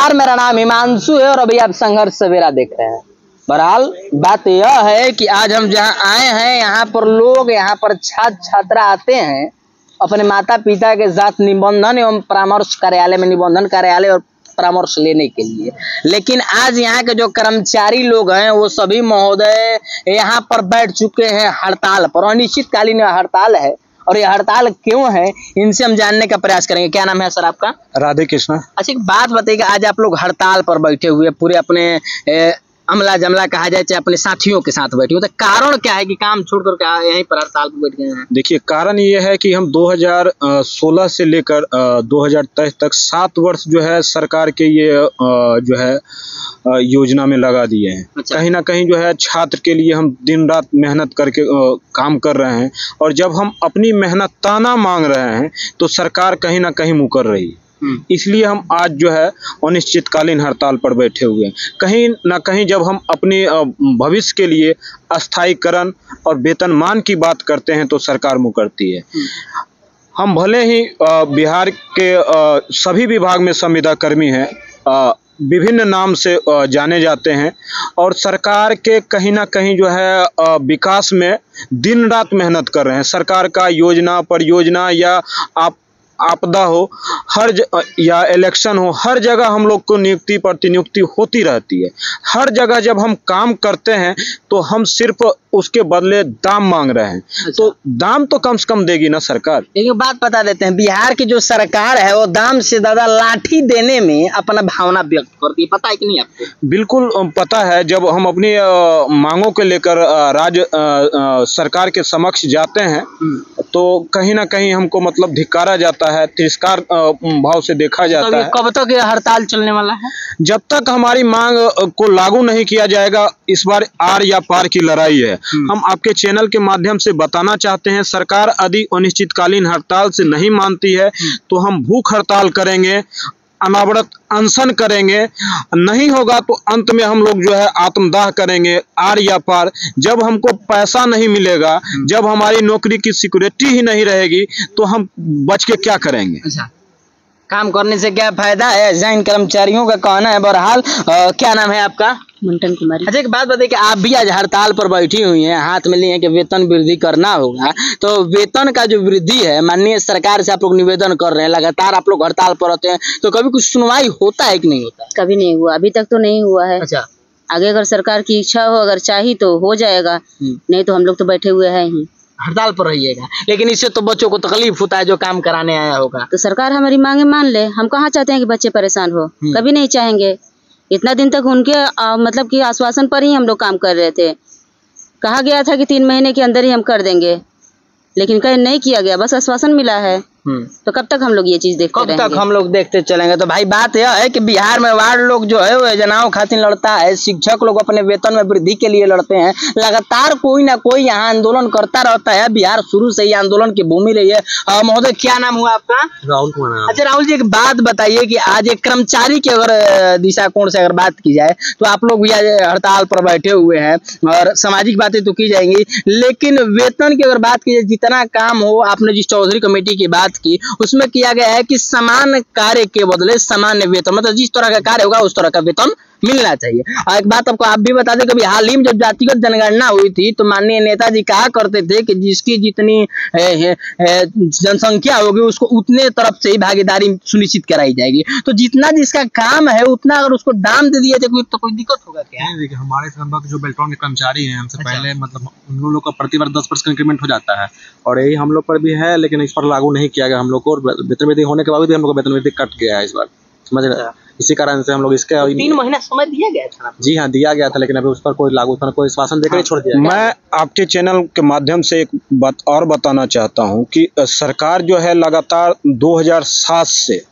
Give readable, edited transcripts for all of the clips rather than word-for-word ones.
नमस्कार, मेरा नाम हिमांशु है और अभी आप संघर्ष सवेरा देख रहे हैं। बहरहाल बात यह है कि आज हम जहां आए हैं, यहाँ पर लोग, यहाँ पर छात्र छात्रा आते हैं अपने माता पिता के साथ निबंधन एवं परामर्श कार्यालय में, निबंधन कार्यालय और परामर्श लेने के लिए। लेकिन आज यहाँ के जो कर्मचारी लोग हैं वो सभी महोदय यहाँ पर बैठ चुके हैं हड़ताल पर। अनिश्चितकालीन हड़ताल है और ये हड़ताल क्यों है, इनसे हम जानने का प्रयास करेंगे। क्या नाम है सर आपका? राधे कृष्णा। अच्छा, एक बात बताइए, आज आप लोग हड़ताल पर बैठे हुए पूरे अपने अमला जमला कहा जाए चाहे अपने साथियों के साथ बैठे हो, तो कारण क्या है कि काम छोड़कर क्या यहीं पर हड़ताल पर बैठ गए हैं? देखिए, कारण ये है कि हम 2016 से लेकर 2023 तक 7 वर्ष जो है सरकार के ये जो है योजना में लगा दिए हैं। अच्छा। कहीं ना कहीं जो है छात्र के लिए हम दिन रात मेहनत करके काम कर रहे हैं, और जब हम अपनी मेहनत ताना मांग रहे हैं तो सरकार कहीं ना कहीं मुकर रही है। इसलिए हम आज जो है अनिश्चितकालीन हड़ताल पर बैठे हुए हैं। कहीं ना कहीं जब हम अपने भविष्य के लिए अस्थायीकरण और वेतनमान की बात करते हैं तो सरकार मुकरती है। हम भले ही बिहार के सभी विभाग में संविदा कर्मी हैं, विभिन्न नाम से जाने जाते हैं, और सरकार के कहीं ना कहीं जो है विकास में दिन रात मेहनत कर रहे हैं। सरकार का योजना परियोजना या आपदा हो, या इलेक्शन हो, हर जगह हम लोग को नियुक्ति प्रतिनियुक्ति होती रहती है। हर जगह जब हम काम करते हैं तो हम सिर्फ उसके बदले दाम मांग रहे हैं। अच्छा। तो दाम तो कम से कम देगी ना सरकार। एक बात बता देते हैं, बिहार की जो सरकार है वो दाम से ज्यादा लाठी देने में अपना भावना व्यक्त करती है, पता है कि नहीं आपको? बिल्कुल पता है। जब हम अपनी मांगों के लेकर राज्य सरकार के समक्ष जाते हैं तो कहीं ना कहीं हमको मतलब धिक्कारा जाता है, तिरस्कार भाव से देखा जाता है। कब तक यह हड़ताल चलने वाला है? जब तक हमारी मांग को लागू नहीं किया जाएगा। इस बार आर या पार की लड़ाई है। हम आपके चैनल के माध्यम से बताना चाहते हैं, सरकार यदि अनिश्चितकालीन हड़ताल से नहीं मानती है तो हम भूख हड़ताल करेंगे, अनावरत अनशन करेंगे। नहीं होगा तो अंत में हम लोग जो है आत्मदाह करेंगे, आर या पार। जब हमको पैसा नहीं मिलेगा, जब हमारी नौकरी की सिक्योरिटी ही नहीं रहेगी तो हम बच के क्या करेंगे? अच्छा, काम करने से क्या फायदा है, ऐसा इन कर्मचारियों का कहना है। बहरहाल क्या नाम है आपका? मंटन कुमारी। अच्छा, एक बात बताइए कि आप भी आज हड़ताल पर बैठी हुई हैं, हाथ में लिए हैं कि वेतन वृद्धि करना होगा, तो वेतन का जो वृद्धि है माननीय सरकार से आप लोग निवेदन कर रहे हैं, लगातार आप लोग हड़ताल पर रहते हैं, तो कभी कुछ सुनवाई होता है कि नहीं होता? कभी नहीं हुआ, अभी तक तो नहीं हुआ है। अच्छा, आगे अगर सरकार की इच्छा हो, अगर चाहिए तो हो जाएगा, नहीं तो हम लोग तो बैठे हुए हैं ही, हड़ताल पर रहिएगा। लेकिन इससे तो बच्चों को तकलीफ होता है जो काम कराने आया होगा। तो सरकार हमारी मांगे मान ले, हम कहाँ चाहते हैं कि बच्चे परेशान हो, कभी नहीं चाहेंगे। इतना दिन तक उनके मतलब कि आश्वासन पर ही हम लोग काम कर रहे थे। कहा गया था कि 3 महीने के अंदर ही हम कर देंगे, लेकिन कहीं नहीं किया गया, बस आश्वासन मिला है। तो कब तक हम लोग ये चीज देखते रहेंगे? कब तक हम लोग देखते चलेंगे? तो भाई बात यह है कि बिहार में वार्ड लोग जो है वो योजनाओं खातिर लड़ता है, शिक्षक लोग अपने वेतन में वृद्धि के लिए लड़ते हैं, लगातार कोई ना कोई यहाँ आंदोलन करता रहता है। बिहार शुरू से ही आंदोलन की भूमि रही है। महोदय, क्या नाम हुआ आपका? राहुल कुमार। अच्छा राहुल जी, एक बात बताइए कि आज एक कर्मचारी की अगर दिशा कोण से अगर बात की जाए तो आप लोग भी आज हड़ताल पर बैठे हुए हैं और सामाजिक बातें तो की जाएंगी, लेकिन वेतन की अगर बात की जाए, जितना काम हो, आपने जिस चौधरी कमेटी की बात की उसमें किया गया है कि समान कार्य के बदले सामान्य वेतन, मतलब जिस तरह का कार्य होगा उस तरह का वेतन मिलना चाहिए। और एक बात आपको आप भी बता दें, कभी हाल ही में जब जातिगत जनगणना हुई थी तो माननीय नेताजी कहा करते थे कि जिसकी जितनी जनसंख्या होगी उसको उतने तरफ से ही भागीदारी सुनिश्चित कराई जाएगी। तो जितना जिसका काम है उतना अगर उसको दाम दे दिया जाए तो कोई दिक्कत होगा क्या? देखिए, हमारे संबंध जो बेल्ट्रॉन के कर्मचारी हैं, हमसे पहले मतलब उन लोगों का प्रतिवर्ष 10% इंक्रीमेंट हो जाता है, और यही हम लोग पर भी है, लेकिन इस पर लागू नहीं किया गया हम लोग को। वेतन वृद्धि होने के बावजूद भी हम लोग को वेतन वृद्धि कट गया है इस बार, समझ रहे हैं? इसी कारण से हम लोग इसके 3 महीना समय दिया गया था। जी हाँ, दिया गया था, लेकिन अभी उस पर कोई लागू कोई शासन देकर ही छोड़ दिया। मैं आपके चैनल के माध्यम से एक बात और बताना चाहता हूं कि सरकार जो है लगातार 2007 से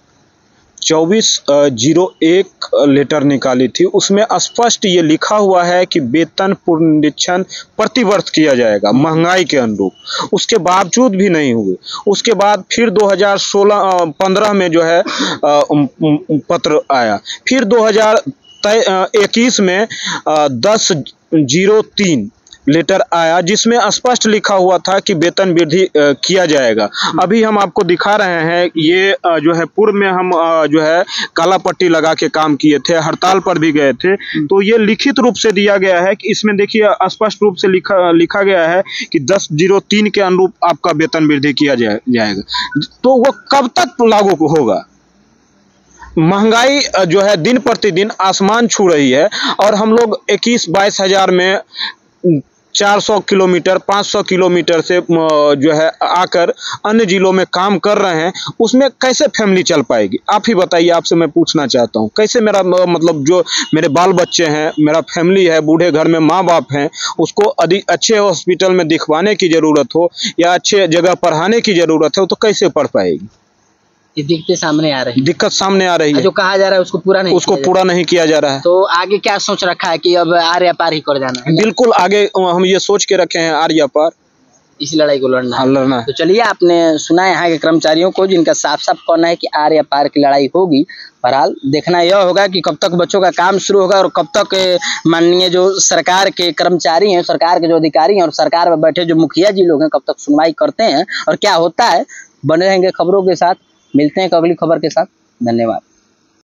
2401 लेटर निकाली थी। उसमें स्पष्ट ये लिखा हुआ है कि वेतन पुनरीक्षण प्रतिवर्ष किया जाएगा महंगाई के अनुरूप। उसके बावजूद भी नहीं हुए। उसके बाद फिर 2015 में जो है पत्र आया, फिर 2021 में 10/03 लेटर आया जिसमें स्पष्ट लिखा हुआ था कि वेतन वृद्धि किया जाएगा। अभी हम आपको दिखा रहे हैं, ये जो है पूर्व में हम जो है काला पट्टी लगा के काम किए थे, हड़ताल पर भी गए थे, तो ये लिखित रूप से दिया गया है कि इसमें देखिए स्पष्ट रूप से लिखा गया है कि 10/03 के अनुरूप आपका वेतन वृद्धि किया जाएगा। तो वो कब तक लागू होगा? महंगाई जो है दिन प्रतिदिन आसमान छू रही है और हम लोग 21-22 हज़ार में 400 किलोमीटर 500 किलोमीटर से जो है आकर अन्य जिलों में काम कर रहे हैं, उसमें कैसे फैमिली चल पाएगी? आप ही बताइए, आपसे मैं पूछना चाहता हूँ, कैसे मेरा मतलब जो मेरे बाल बच्चे हैं, मेरा फैमिली है, बूढ़े घर में माँ बाप हैं, उसको अधिक अच्छे हॉस्पिटल में दिखवाने की ज़रूरत हो या अच्छे जगह पढ़ाने की ज़रूरत है, तो कैसे पढ़ पाएगी? ये दिक्कत सामने आ रही है। दिक्कत सामने आ रही है। जो कहा जा रहा है उसको पूरा नहीं किया जा रहा है। तो आगे क्या सोच रखा है कि अब आर्या पार ही कर जाना है? बिल्कुल, आगे हम ये सोच के रखे हैं आर्या पार, इस लड़ाई को लड़ना है। तो चलिए, आपने सुना यहाँ के कर्मचारियों को जिनका साफ साफ कहना है कि आर्या पार की लड़ाई होगी। बहरहाल देखना यह होगा कि कब तक बच्चों का काम शुरू होगा और कब तक माननीय जो सरकार के कर्मचारी हैं, सरकार के जो अधिकारी हैं और सरकार में बैठे जो मुखिया जी लोग हैं, कब तक सुनवाई करते हैं और क्या होता है। बने रहेंगे खबरों के साथ, मिलते हैं अगली खबर के साथ। धन्यवाद।